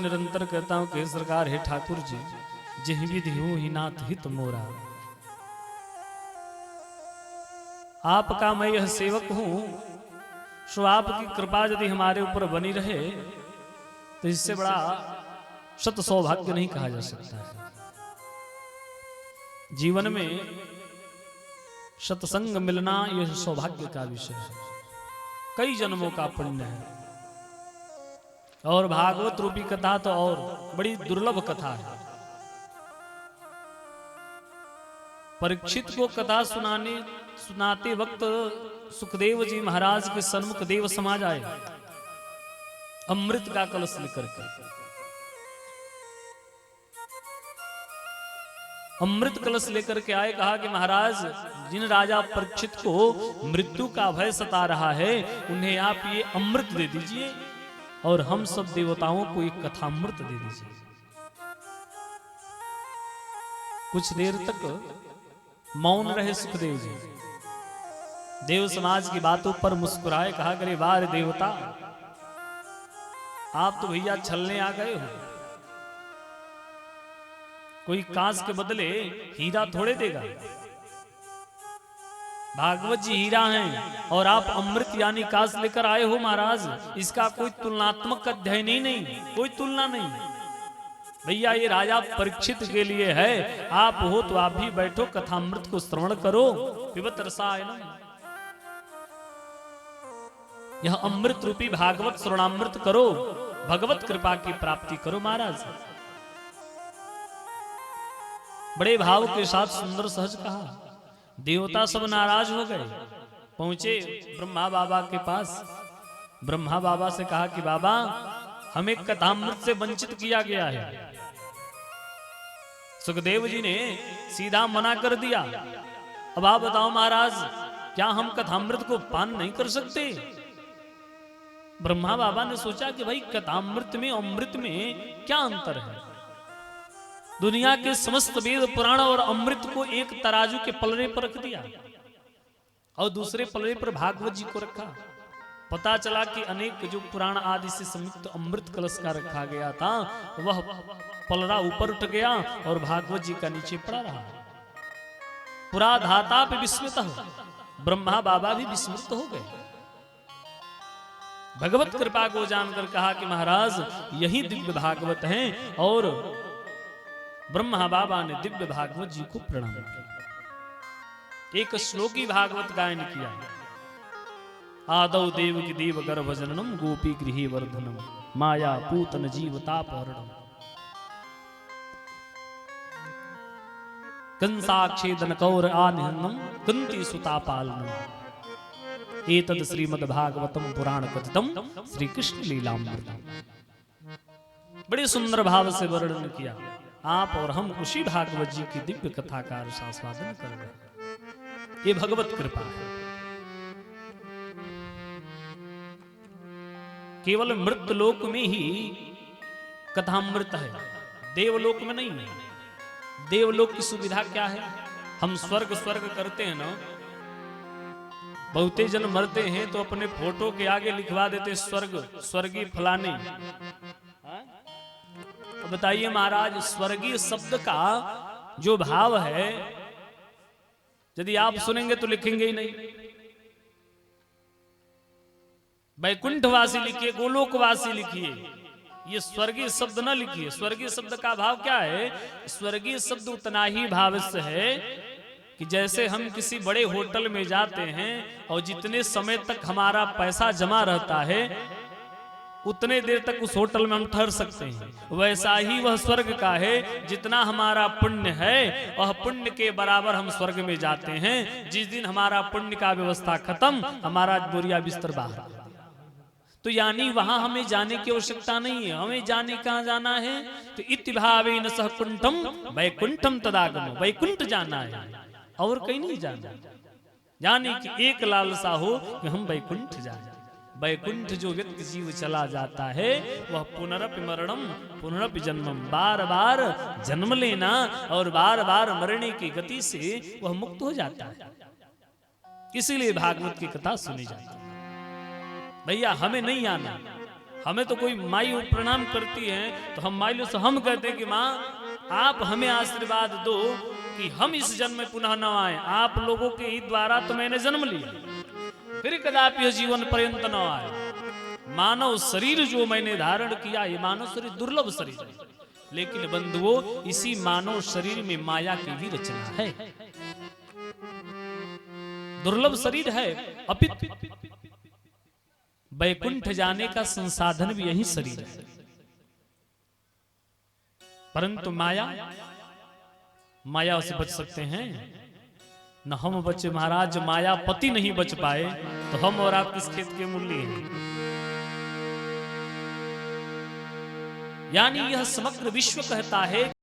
निरंतर कहता हूं कि सरकार हे ठाकुर जी, जिह विधि हो ही नाथ हित मोरा। आपका मैं यह सेवक हूं, सो आपकी कृपा यदि हमारे ऊपर बनी रहे तो इससे बड़ा सत सौभाग्य नहीं कहा जा सकता है। जीवन में सत्संग मिलना यह सौभाग्य का विषय है, कई जन्मों का पुण्य है। और भागवत रूपी कथा तो और बड़ी दुर्लभ कथा है। परीक्षित को कथा सुनाते वक्त सुखदेव जी महाराज के सन्मुख देव समाज आए, अमृत का कलश लेकर के। अमृत कलश लेकर के आए, कहा कि महाराज, जिन राजा परीक्षित को मृत्यु का भय सता रहा है उन्हें आप ये अमृत दे दीजिए और हम सब देवताओं को एक कथामृत दे दीजिए। कुछ देर तक मौन रहे सुखदेव जी। देव समाज की बातों पर मुस्कुराए, कहा करे वाह देवता, आप तो भैया छलने आ गए हो। कोई कांच के बदले हीरा थोड़े देगा। भागवत जी हीरा हैं और आप अमृत यानी कांच लेकर आए हो महाराज, इसका कोई तुलनात्मक अध्ययन ही नहीं, कोई तुलना नहीं। भैया ये राजा परीक्षित के लिए है, आप हो तो आप भी बैठो, कथामृत को श्रवण करो। पिबत रसायनम, यह अमृत रूपी भागवत श्रवणामृत करो, भगवत कृपा की प्राप्ति करो महाराज। बड़े भाव के साथ सुंदर सहज कहा। देवता सब नाराज हो गए, पहुंचे ब्रह्मा बाबा के पास। ब्रह्मा बाबा से कहा कि बाबा, हमें कथामृत से वंचित किया गया है। सुखदेव जी ने सीधा मना कर दिया। अब आप बताओ महाराज, क्या हम कथामृत को पान नहीं कर सकते? ब्रह्मा बाबा ने सोचा कि भाई कथामृत में अमृत में क्या अंतर है। दुनिया के समस्त वेद पुराण और अमृत को एक तराजू के पलड़े पर रख दिया और दूसरे पलड़े पर भागवत जी को रखा। पता चला कि अनेक जो पुराण आदि से संयुक्त अमृत कलश का रखा गया था, वह पलड़ा ऊपर उठ गया और भागवत जी का नीचे पड़ा रहा। पुरा धाता पे विस्मित हो, ब्रह्मा बाबा भी विस्मित हो गए। भगवत कृपा को जानकर कहा कि महाराज, यही दिव्य भागवत हैं। और ब्रह्मा बाबा ने दिव्य भागवत जी को प्रणाम किया। एक श्लोकी भागवत गायन किया। आदौ देव की देव गर्भ जननम, गोपी गृह वर्धनम, माया पूतन जीवतापहरणम, कंसाक्षेदन कौर आनिहन्नम, कुंती सुतापालनम, एतद श्रीमद् भागवतम पुराण कथितम श्री कृष्ण लीलामृतम। बड़े सुंदर भाव से वर्णन किया। आप और हम उसी भागवत जी की दिव्य कथा का आस्वादन कर रहे हैं। ये भगवत कृपा है। केवल मृत लोक में ही कथामृत है, देवलोक में नहीं है। देवलोक की सुविधा क्या है? हम स्वर्ग करते हैं ना, बहुते जन मरते हैं तो अपने फोटो के आगे लिखवा देते स्वर्ग, स्वर्गीय फलाने। बताइए महाराज, स्वर्गीय शब्द का जो भाव है, यदि आप सुनेंगे तो लिखेंगे ही नहीं। वैकुंठवासी लिखिए, गोलोकवासी लिखिए, ये स्वर्गीय शब्द न लिखिए। स्वर्गीय शब्द का भाव क्या है? स्वर्गीय शब्द उतना ही भावस्य है कि जैसे हम किसी बड़े होटल में जाते हैं और जितने समय तक हमारा पैसा जमा रहता है उतने देर तक उस होटल में हम ठहर सकते हैं, वैसा ही वह स्वर्ग का है। जितना हमारा पुण्य है वह पुण्य के बराबर हम स्वर्ग में जाते हैं। जिस दिन हमारा पुण्य का व्यवस्था खत्म, हमारा बोरिया बिस्तर बाहर। तो यानी वहां हमें जाने की आवश्यकता नहीं है। हमें जाने कहां जाना है? तो इति भावेन सह कुंठम वैकुंठम तदागमो, वैकुंठ जाना है और कहीं नहीं जाना। यानी कि एक लालसा हो कि हम वैकुंठ जाए। वैकुंठ जो व्यक्ति जीव चला जाता है वह पुनरपि मरणम पुनरपि जन्मम, बार बार जन्म लेना और बार बार मरने की गति से वह मुक्त हो जाता है। इसीलिए भागवत की कथा सुनी जाती है। भैया हमें नहीं आना, हमें तो कोई माई प्रणाम करती है तो हम माई से हम कहते हैं कि माँ आप हमें आशीर्वाद दो कि हम इस जन्म में पुनः न आए, आप लोगों के ही द्वारा तो मैंने जन्म लिया, फिर कदापि यह जीवन पर्यंत न आए। मानव शरीर जो मैंने धारण किया, ये मानव शरीर दुर्लभ शरीर है, लेकिन बंधुओं इसी मानव शरीर में माया की भी रचना है। दुर्लभ शरीर है, अपित वैकुंठ जाने का संसाधन भी यही शरीर है, परंतु माया से बच सकते हैं न हम बचे महाराज। मायापति नहीं बच पाए तो हम और आप किस खेत के मूल्य हैं। यानी यह समग्र विश्व कहता है